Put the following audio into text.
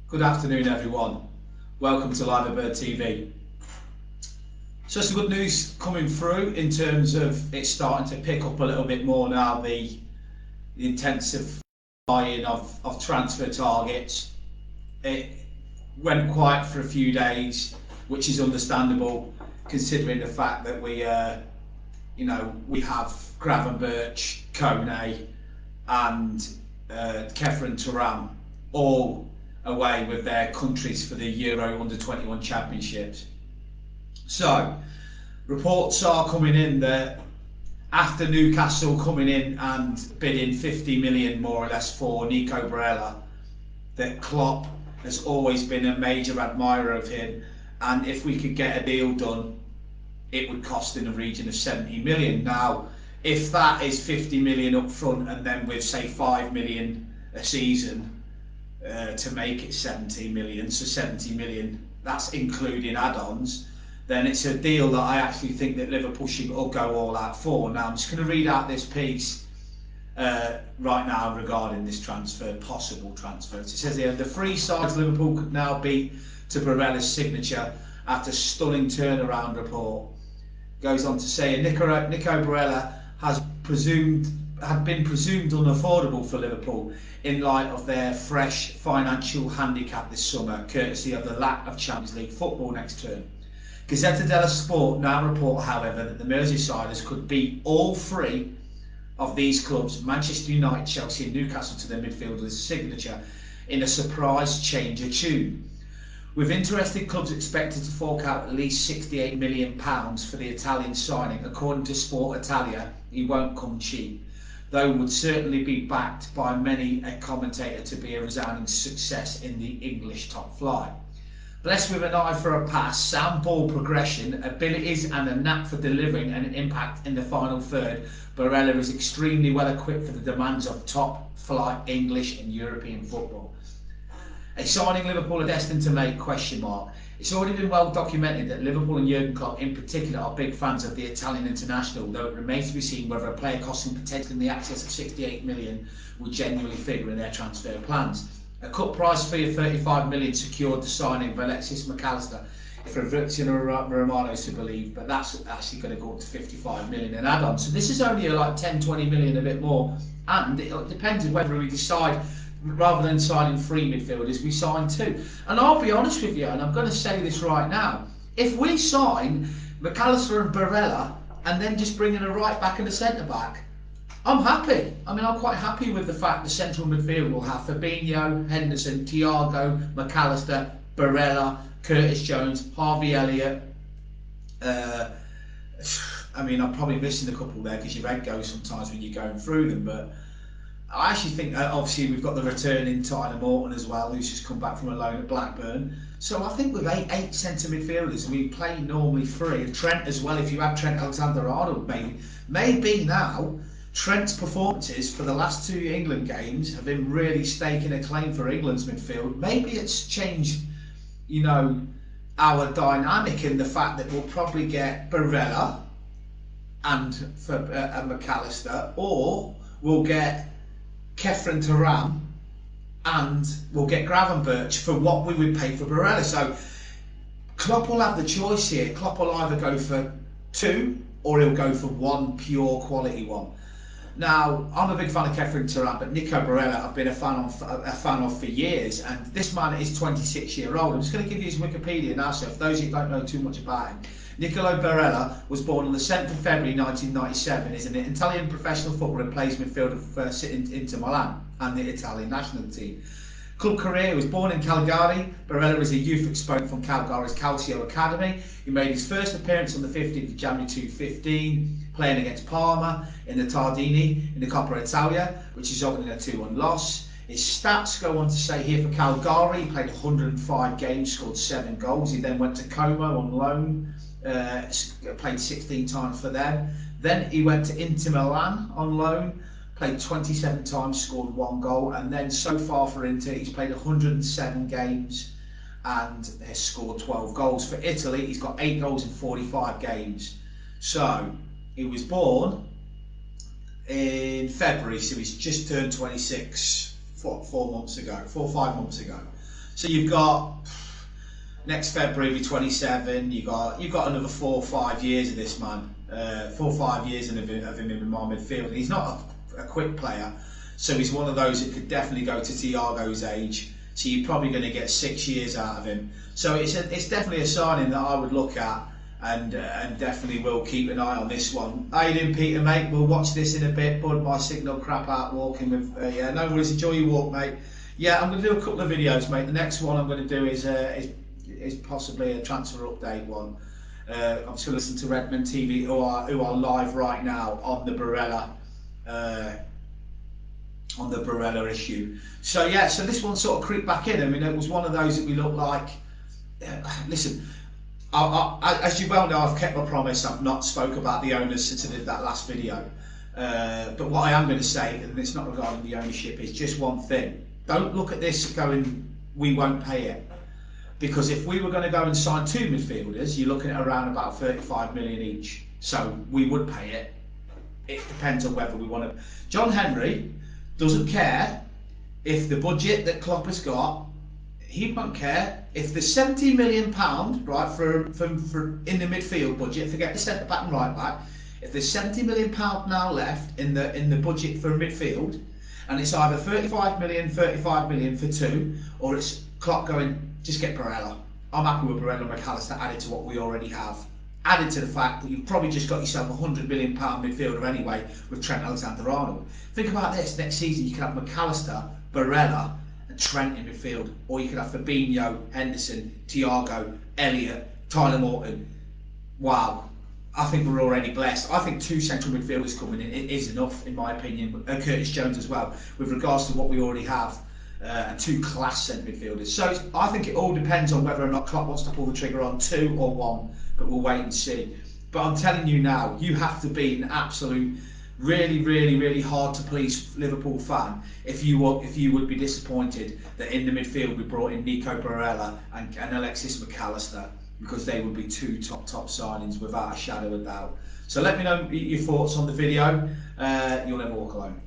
Good afternoon, everyone. Welcome to Live Bird TV. So some good news coming through in terms of it starting to pick up a little bit more now, the intensive buying of transfer targets. It went quiet for a few days, which is understandable considering the fact that we have Gravenberch, Kone and Kefren Turam all away with their countries for the Euro Under-21 Championships. So reports are coming in that after Newcastle coming in and bidding 50 million more or less for Nico Barrela, that Klopp has always been a major admirer of him, and if we could get a deal done, it would cost in the region of 70 million. Now, if that is 50 million up front and then with say 5 million a season to make it 70 million, so 70 million, that's including add-ons, then it's a deal that I actually think that Liverpool should all go all out for. Now, I'm just going to read out this piece right now regarding this transfer, possible transfer. It says here, the three sides Liverpool could now beat to Barrela's signature after stunning turnaround report. Goes on to say, Nico Barrela had been presumed unaffordable for Liverpool in light of their fresh financial handicap this summer, courtesy of the lack of Champions League football next term. Gazzetta dello Sport now report, however, that the Merseysiders could beat all three of these clubs, Manchester United, Chelsea and Newcastle, to their midfielder's signature in a surprise change of tune. With interested clubs expected to fork out at least £68 million for the Italian signing, according to Sport Italia, he won't come cheap, though would certainly be backed by many a commentator to be a resounding success in the English top flight. Blessed with an eye for a pass, sound ball progression, abilities and a knack for delivering an impact in the final third, Barrela is extremely well equipped for the demands of top flight English and European football. A signing Liverpool are destined to make, ? It's already been well documented that Liverpool and Jurgen Klopp in particular are big fans of the Italian international, though it remains to be seen whether a player costing potentially in the excess of 68 million will genuinely figure in their transfer plans. A cut price fee of 35 million secured the signing of Alexis McAllister, if Fabrizio Romano is to believe, but that's actually going to go up to 55 million in add-on. So this is only like 10-20 million, a bit more, and it depends on whether we decide, rather than signing three midfielders, we sign two. And I'll be honest with you, and I'm going to say this right now, if we sign McAllister and Barrela and then just bring in a right back and a centre back, I'm happy. I mean, I'm quite happy with the fact the central midfield will have Fabinho, Henderson, Thiago, McAllister, Barrela, Curtis Jones, Harvey Elliott. I mean, I'm probably missing a couple there because your head goes sometimes when you're going through them, but I actually think obviously we've got the returning Tyler Morton as well, who's just come back from a loan at Blackburn. So I think with eight centre midfielders, and we play normally three, and Trent as well, if you have Trent Alexander-Arnold, maybe now Trent's performances for the last two England games have been really staking a claim for England's midfield. Maybe it's changed, our dynamic in the fact that we'll probably get Barrela and McAllister, or we'll get Kefren Turam and we'll get Gravenberch for what we would pay for Barrela. So Klopp will have the choice here. Klopp will either go for two or he'll go for one pure quality one. Now, I'm a big fan of Kefren Turam, but Nico Barrela I've been a fan of for years, and this man is 26-year old. I'm just going to give you his Wikipedia now, so for those who don't know too much about him. Nicolo Barrela was born on the 7th of February 1997, is an Italian professional footballer and plays midfielder for Inter Milan and the Italian national team. Club career, he was born in Cagliari. Barrela is a youth exponent from Cagliari's Calcio Academy. He made his first appearance on the 15th of January 2015, playing against Parma in the Tardini in the Coppa Italia, which resulted in a 2-1 loss. His stats go on to say here for Cagliari, he played 105 games, scored 7 goals. He then went to Como on loan, played 16 times for them. Then he went to Inter Milan on loan, played 27 times, scored 1 goal, and then so far for Inter, he's played 107 games and has scored 12 goals. For Italy, he's got 8 goals in 45 games. So he was born in February, so he's just turned 26 4 or 5 months ago. So you've got next February 27. You've got another 4 or 5 years of this man. 4 or 5 years of him in my midfield. He's not a quick player, so he's one of those that could definitely go to Thiago's age. So you're probably going to get 6 years out of him. So it's definitely a signing that I would look at, and definitely will keep an eye on this one. How you doing, Peter, mate? We'll watch this in a bit. Bud, my signal crap out walking with. Yeah, no worries. Enjoy your walk, mate. Yeah, I'm going to do a couple of videos, mate. The next one I'm going to do is possibly a transfer update one. I'm just going to listen to Redmond TV, who are live right now on the Barrela. On the Barrela issue. So yeah, so this one sort of creeped back in. I mean, it was one of those that we looked like. Listen, as you well know, I've kept my promise. I've not spoke about the owners since I did that last video. But what I am going to say, and it's not regarding the ownership, is just one thing. Don't look at this going, we won't pay it. Because if we were going to go and sign 2 midfielders, you're looking at around about 35 million each. So we would pay it. It depends on whether we want to. John Henry doesn't care if the budget that Klopp has got. He won't care if there's £70 million, right, for in the midfield budget. Forget the centre back and right back. If there's £70 million now left in the budget for midfield, and it's either 35 million for 2, or it's Klopp going, just get Barrela. I'm happy with Barrela and McAllister added to what we already have. Added to the fact that you've probably just got yourself a £100 million midfielder anyway with Trent Alexander-Arnold. Think about this, next season you could have McAllister, Barrela and Trent in midfield, or you could have Fabinho, Henderson, Thiago, Elliott, Tyler Morton. Wow, I think we're already blessed. I think 2 central midfielders coming in is enough, in my opinion, Curtis Jones as well, with regards to what we already have. And 2 class centre midfielders. So I think it all depends on whether or not Klopp wants to pull the trigger on 2 or 1, but we'll wait and see. But I'm telling you now, you have to be an absolute, really hard to please Liverpool fan if you would be disappointed that in the midfield we brought in Nico Barrela and Alexis McAllister, because they would be 2 top signings without a shadow of doubt. So let me know your thoughts on the video. You'll never walk alone.